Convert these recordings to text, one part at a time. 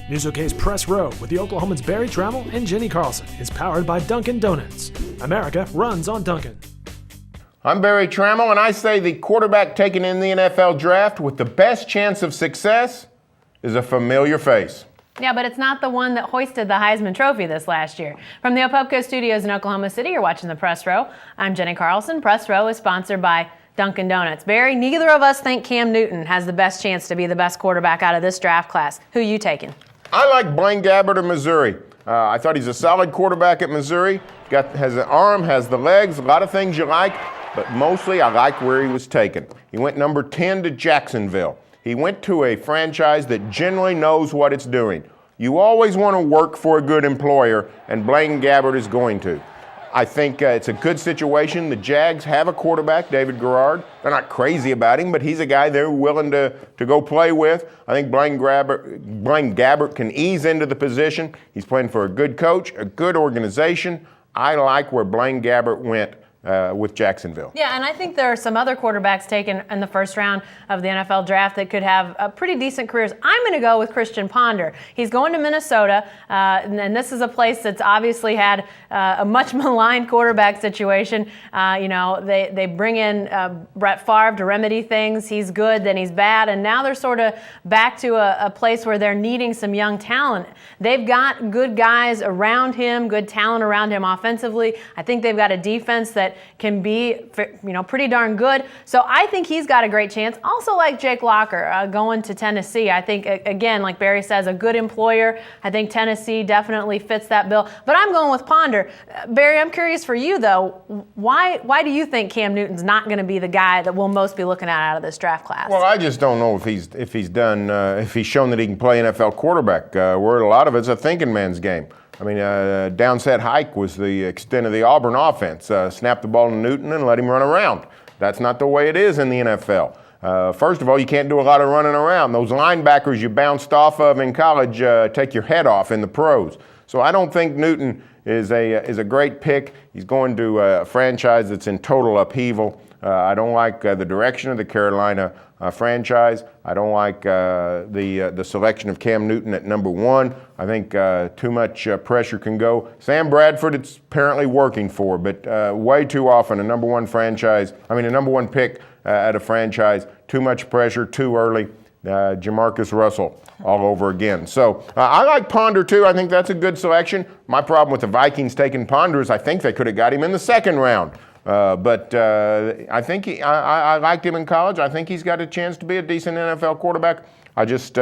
News OK's Press Row with the Oklahomans Barry Tramel and Jenni Carlson is powered by Dunkin' Donuts. America runs on Dunkin'. I'm Barry Tramel, and I say the quarterback taken in the NFL draft with the best chance of success is a familiar face. Yeah, but it's not the one that hoisted the Heisman Trophy this last year. From the Opopco Studios in Oklahoma City, you're watching the Press Row. I'm Jenni Carlson. Press Row is sponsored by Dunkin' Donuts. Barry, neither of us think Cam Newton has the best chance to be the best quarterback out of this draft class. Who you taking? I like Blaine Gabbert of Missouri. I thought he's a solid quarterback at Missouri. Has an arm, has the legs, a lot of things you like, but mostly I like where he was taken. He went number 10 to Jacksonville. He went to a franchise that generally knows what it's doing. You always want to work for a good employer, and Blaine Gabbert is going to. I think it's a good situation. The Jags have a quarterback, David Garrard. They're not crazy about him, but he's a guy they're willing to go play with. I think Blaine Gabbert can ease into the position. He's playing for a good coach, a good organization. I like where Blaine Gabbert went with Jacksonville. Yeah, and I think there are some other quarterbacks taken in the first round of the NFL draft that could have pretty decent careers. I'm going to go with Christian Ponder. He's going to Minnesota, and this is a place that's obviously had a much maligned quarterback situation. They bring in Brett Favre to remedy things. He's good, then he's bad, and now they're sort of back to a place where they're needing some young talent. They've got good guys around him, good talent around him offensively. I think they've got a defense that can be, pretty darn good. So I think he's got a great chance. Also like Jake Locker going to Tennessee. I think, again, like Barry says, a good employer. I think Tennessee definitely fits that bill. But I'm going with Ponder. Barry, I'm curious for you, though. Why do you think Cam Newton's not going to be the guy that we'll most be looking at out of this draft class? Well, I just don't know if he's shown that he can play NFL quarterback. Where a lot of it's a thinking man's game. I mean, downset hike was the extent of the Auburn offense. Snap the ball to Newton and let him run around. That's not the way it is in the NFL. First of all, you can't do a lot of running around. Those linebackers you bounced off of in college take your head off in the pros. So I don't think Newton is a great pick. He's going to a franchise that's in total upheaval. I don't like the direction of the Carolina franchise. I don't like the selection of Cam Newton at number 1. I think too much pressure can go. Sam Bradford, it's apparently working for, but way too often a number 1 pick at a franchise, too much pressure, too early. Jamarcus Russell all over again. So I like Ponder too. I think that's a good selection. My problem with the Vikings taking Ponder is I think they could have got him in the second round. But I think I liked him in college. I think he's got a chance to be a decent NFL quarterback. I think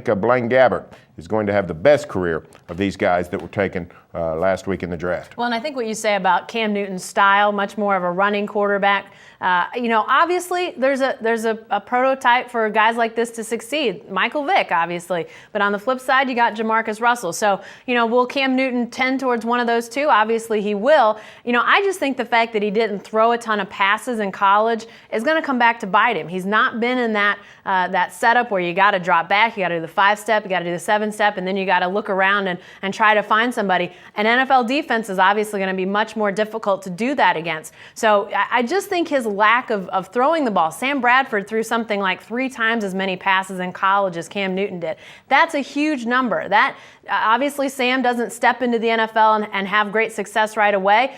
Blaine Gabbert is going to have the best career of these guys that were taken last week in the draft. Well, and I think what you say about Cam Newton's style, much more of a running quarterback. Obviously there's a prototype for guys like this to succeed. Michael Vick, obviously. But on the flip side, you got Jamarcus Russell. So, will Cam Newton tend towards one of those two? Obviously he will. I just think the fact that he didn't throw a ton of passes in college is going to come back to bite him. He's not been in that setup where you got to drop back, you got to do the 5-step, you got to do the 7-step, and then you got to look around and try to find somebody. An NFL defense is obviously going to be much more difficult to do that against. So I just think his lack of throwing the ball. Sam Bradford threw something like 3 times as many passes in college as Cam Newton did. That's a huge number. That obviously Sam doesn't step into the NFL and have great success right away,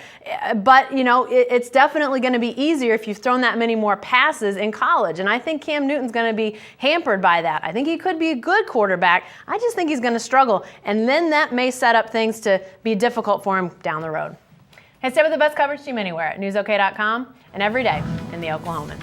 but it's definitely going to be easier if you've thrown that many more passes in college. And I think Cam Newton's going to be hampered by that. I think he could be a good quarterback. I just think he's going to struggle, and then that may set up things to be difficult for him down the road. Hey, stay with the best coverage team anywhere at newsok.com and every day in the Oklahoman.